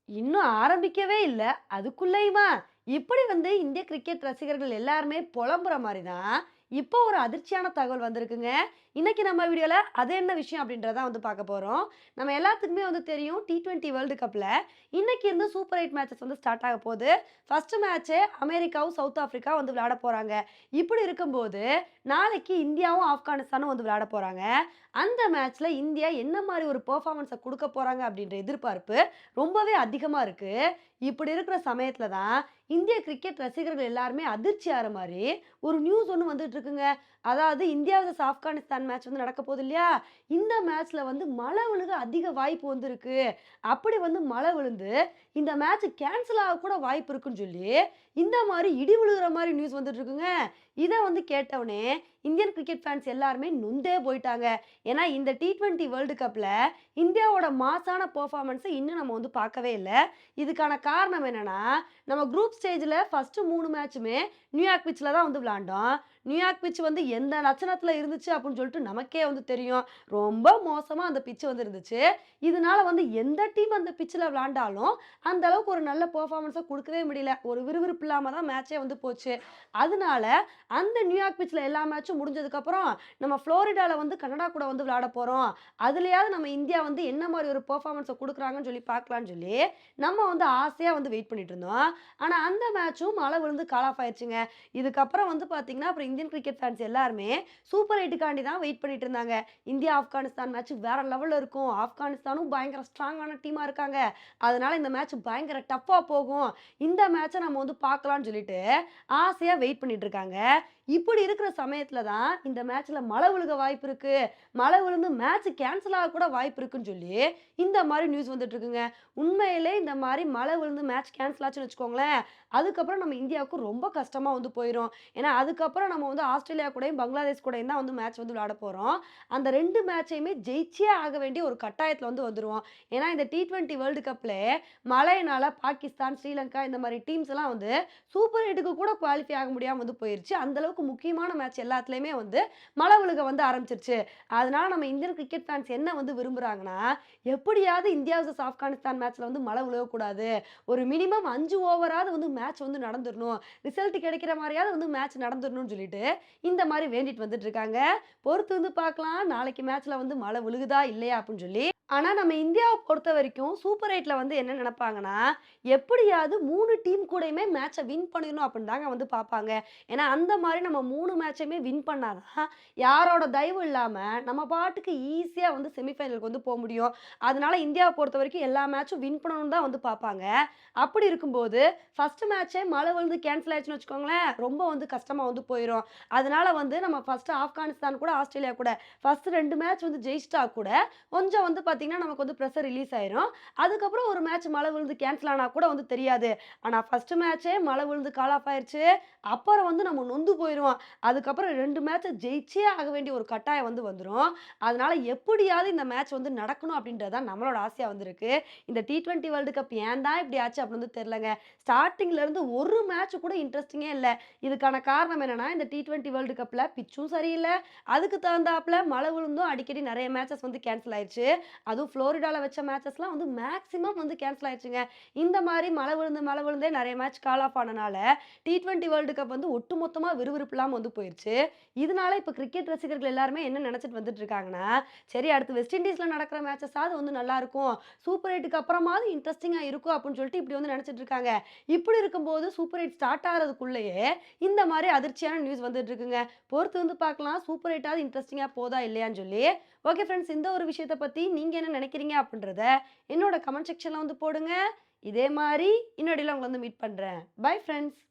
இன்னும் ஆரம்பிக்கவே இல்ல. அதுக்குள்ளயுமா? இப்படி இந்திய கிரிக்கெட் ரசிகர்கள் எல்லாருமே புலம்புற மாரி தான், இப்போ ஒரு அதிர்ச்சியான தகவல் வந்திருக்குங்க. இன்னைக்கு நம்ம வீடியோல அது என்ன விஷயம் அப்படின்றத பார்க்க போறோம். நம்ம எல்லாத்துக்குமே தெரியும் T20 வேர்ல்டு கப்ல இன்னைக்கு இருந்து சூப்பர் 8 மேட்சஸ் ஸ்டார்ட் ஆக போகுது. ஃபர்ஸ்ட் மேட்ச்சே அமெரிக்காவும், சவுத் ஆப்பிரிக்கா விளையாட போறாங்க. இப்படி இருக்கும்போது, நாளைக்கு இந்தியாவும், ஆப்கானிஸ்தானும் விளையாட போறாங்க. அந்த மேட்ச்ல இந்தியா என்ன மாரி ஒரு பெர்ஃபார்மன்ஸ குடுக்க போறாங்க அப்படின்ற எதிர்பார்ப்பு ரொம்பவே அதிகமா இருக்கு. இப்படி இருக்கிற சமயத்துல தான், இந்திய கிரிக்கெட் ரசிகர்கள் எல்லாருமே அதிர்ச்சி ஆற மாரி ஒரு நியூஸ் ஒண்ணு வந்துட்டு இருக்குங்க. அதாவது இந்தியா வெர்சஸ் ஆப்கானிஸ்தான் மேட்ச் நடக்க போகுது இல்லையா? இந்த மேட்ச்ல மழை விழுக அதிக வாய்ப்பு இருக்கு. அப்படி மழை விழுந்து, இந்த மேட்ச் கேன்சல் ஆக கூட வாய்ப்பு இருக்குன்னு சொல்லி, இந்த மாரி இடி விழுகுற மாரி நியூஸ் வந்துட்டு இருக்குங்க. இத கேட்டவுனே, இந்தியன் கிரிக்கெட் ஃபேன்ஸ் எல்லாருமே நொந்தே போயிட்டாங்க. ஏன்னா, இந்த T20 வேர்ல்டு கப்ல இந்தியாவோட மாஸான பெர்ஃபார்மன்ஸ இன்னும் நம்ம பார்க்கவே இல்ல. இதுக்கான காரணம் என்னன்னா, நம்ம குரூப் ஸ்டேஜ்ல ஃபர்ஸ்ட் 3 மேட்சுமே நியூயார்க் பிட்ச்ல தான் விளையாண்டோம். நியூயார்க் பிட்ச் எந்த லட்சணத்துல இருந்துச்சு அப்படின்னு சொல்லிட்டு நமக்கே தெரியும். ரொம்ப மோசமா அந்த பிட்ச் இருந்துச்சு. இதனால எந்த டீம் அந்த பிட்ச்ல விளையாண்டாலும், அந்த அளவுக்கு ஒரு நல்ல பெர்ஃபார்மன்ஸ குடுக்கவே முடியல. ஒரு விறுவிறுப்பு இல்லாம தான் மேட்சே போச்சு. அதனால அந்த நியூயார்க் பிட்ச்ல எல்லா மேட்சும் முடிஞ்சதுக்கப்புறம், நம்ம புளோரிடால கனடா கூட விளையாட போறோம். அதுலயாவது நம்ம இந்தியா என்ன மாரி ஒரு பெர்ஃபார்மன்ஸ குடுக்குறாங்கன்னு சொல்லி பார்க்கலான்னு சொல்லி, நம்ம ஆசையா வெயிட் பண்ணிட்டு இருந்தோம். ஆனா அந்த மேட்சும் மழை விழுந்து கால் ஆஃப் ஆயிருச்சுங்க. இதுக்கப்புறம் பார்த்தீங்கன்னா, அப்புறம் இந்தியன் கிரிக்கெட் ஃபேன்ஸ் எல்லாருமே சூப்பர் 8க்காண்டி தான் வெயிட் பண்ணிட்டு இருந்தாங்க. இந்தியா, ஆப்கானிஸ்தான் மேட்ச் வேற லெவல்ல இருக்கும். ஆப்கானிஸ்தானும் பயங்கர ஸ்ட்ராங்கான டீமா இருக்காங்க. அதனால இந்த மேட்ச் பயங்கர டஃப்பா போகும். இந்த மேட்ச நம்ம பார்க்கலாம்னு சொல்லிட்டு ஆசையா வெயிட் பண்ணிட்டு இருக்காங்க. இப்படி இருக்கிற சமயத்துல தான் இந்த மேட்ச்ல மழை விழுக வாய்ப்பு இருக்கு. மழை விழுந்து மேட்ச் கேன்சல் ஆக கூட வாய்ப்பு இருக்குன்னு சொல்லி இந்த மாரி நியூஸ் வந்துட்டு இருக்குங்க. உண்மையிலே இந்த மாரி மழை விழுந்து மேட்ச் கேன்சல் ஆச்சுன்னு வச்சுக்கோங்களேன், அதுக்கப்புறம் நம்ம இந்தியாவுக்கு ரொம்ப கஷ்டமா போயிரும். ஏன்னா, அதுக்கப்புறம் நம்ம ஆஸ்திரேலியா கூடயும், பங்களாதேஷ் கூடயும் தான் மேட்ச் விளையாட போறோம். அந்த 2 மேட்சையுமே ஜெயிச்சே ஆக வேண்டிய ஒரு கட்டாயத்துல வந்துருவோம். ஏன்னா, இந்த T20 வேர்ல்டு கப்ல மழையினால பாகிஸ்தான், ஸ்ரீலங்கா இந்த மாரி டீம்ஸ் எல்லாம் சூப்பர் 8க்கு கூட குவாலிஃபை ஆக முடியாம போயிருச்சு. அந்த அளவுக்கு முக்கியமான மேட்ச் எல்லாத்துலயுமே மழை விழுக ஆரம்பிச்சிருச்சு. அதனால நம்ம இந்தியன் கிரிக்கெட் ஃபேன்ஸ் என்ன விரும்புறாங்கன்னா, எப்படியாவது இந்தியா வெர்சஸ் ஆப்கானிஸ்தான் மேட்ச்ல மழை விழக்கூடாது. ஒரு மினிமம் 5 ஓவராவது மேட்ச் நடந்துரணும். ரிசல்ட் கிடைக்கிற மாரியாவது மேட்ச் நடந்துரணும்னு சொல்லிட்டு, இந்த மாரி வேண்டிட்டு வந்துட்டு இருக்காங்க. பொறுத்து பார்க்கலாம். நாளைக்கு மேட்ச்ல மழை விழுகுதா இல்லையா அப்படின்னு சொல்லி. ஆனா நம்ம இந்தியாவ பொறுத்தவரைக்கும் சூப்பர் 8ல என்ன நெனைப்பாங்கன்னா, எப்படியாவது 3 டீம் கூடயுமே மேட்ச வின் பண்ணிரணும் அப்படின்னு தாங்க பார்ப்பாங்க. ஏன்னா அந்த மாரி நம்ம 3 மேட்சயுமே வின் பண்ணா தான், யாரோட தயவும் இல்லாம நம்ம பாட்டுக்கு ஈஸியா செமிஃபைனலுக்கு போ முடியும். அதனால இந்தியாவ பொறுத்தவரைக்கும் எல்லா மேட்சும் வின் பண்ணணும்னு தான் பார்ப்பாங்க. அப்படி இருக்கும்போது, ஃபர்ஸ்ட் மேட்சே மழை விழுந்து கேன்சல் ஆயிடுச்சுன்னு வச்சுக்கோங்களேன், ரொம்ப கஷ்டமா போயிரும். அதனால நம்ம ஃபர்ஸ்ட் ஆப்கானிஸ்தான் கூட, ஆஸ்திரேலியா கூட ஃபர்ஸ்ட் 2 மேட்ச் ஜெயிச்சிட்டா கூட, கொஞ்சம் பார்த்தீங்கன்னா, நமக்கு பிரஷர் ரிலீஸ் ஆயிரும். அதுக்கப்புறம் ஒரு மேட்ச் மழை விழுந்து கேன்சல் ஆனா கூட தெரியாது. ஆனா ஃபர்ஸ்ட் மேட்சே மழை விழுந்து கால் ஆஃப் ஆயிருச்சு. அப்புறம் நம்ம நொந்து போயிருவோம். அதுக்கப்புறம் 2 மேட்ச ஜெயிச்சே ஆக வேண்டிய ஒரு கட்டாயம் வந்துரும். அதனால எப்படியாவது இந்த மேட்ச் நடக்கணும் அப்படின்றது தான் நம்மளோட ஆசையா இருக்கு. இந்த T20 வேர்ல்டு கப் ஏன் தான் இப்படி ஆச்சு அப்படின்னு தெரியலங்க. ஸ்டார்ட்டிங்ல இருந்து ஒரு மேட்ச் கூட இன்ட்ரஸ்டிங்கே இல்ல. இதுக்கான காரணம் என்னன்னா, இந்த T20 வேர்ல்டு கப்ல பிட்சும் சரியில்ல. அதுக்கு தகுந்தாப்புல மழை விழுந்தும் அடிக்கடி நெறைய மேட்சஸ் கேன்சல் ஆயிருச்சு. அதுவும் புளோரிடால வச்ச மேட்சஸ்லாம் மேக்ஸிமம் கேன்சல் ஆயிடுச்சுங்க. இந்த மாரி மழை விழுந்தே நெறைய மேட்ச் கால் ஆஃப் ஆனனால T20 வேர்ல்டு கப் ஒட்டுமொத்தமா விறுவிறுப்பு இல்லாம போயிருச்சு. இதனால இப்ப கிரிக்கெட் ரசிகர்கள் எல்லாருமே என்ன நெனச்சிட்டு வந்துட்டு இருக்காங்கன்னா, சரி அடுத்து வெஸ்ட் இண்டீஸ்ல நடக்கிற மேட்சஸாவது நல்லா இருக்கும். சூப்பர் 8க்கு அப்புறமாவது இன்ட்ரஸ்டிங்கா இருக்கும் அப்படின்னு சொல்லிட்டு இப்படி நெனச்சிட்டு இருக்காங்க. இப்படி இருக்கும்போது சூப்பர் 8 ஸ்டார்ட் ஆகுறதுக்குள்ளயே இந்த மாரி அதிர்ச்சியான நியூஸ் வந்துட்டு இருக்குங்க. பொறுத்து பார்க்கலாம். சூப்பர் 8வது இன்ட்ரஸ்டிங்கா போதா இல்லையான்னு சொல்லி. ஓகே ஃப்ரெண்ட்ஸ், இந்த ஒரு விஷயத்த பத்தி நீங்க என்ன நினைக்கிறீங்க அப்படின்றத என்னோட கமெண்ட் செக்ஷன்ல போடுங்க. இதே மாரி இன்னொரு உங்கள மீட் பண்றேன். Bye friends.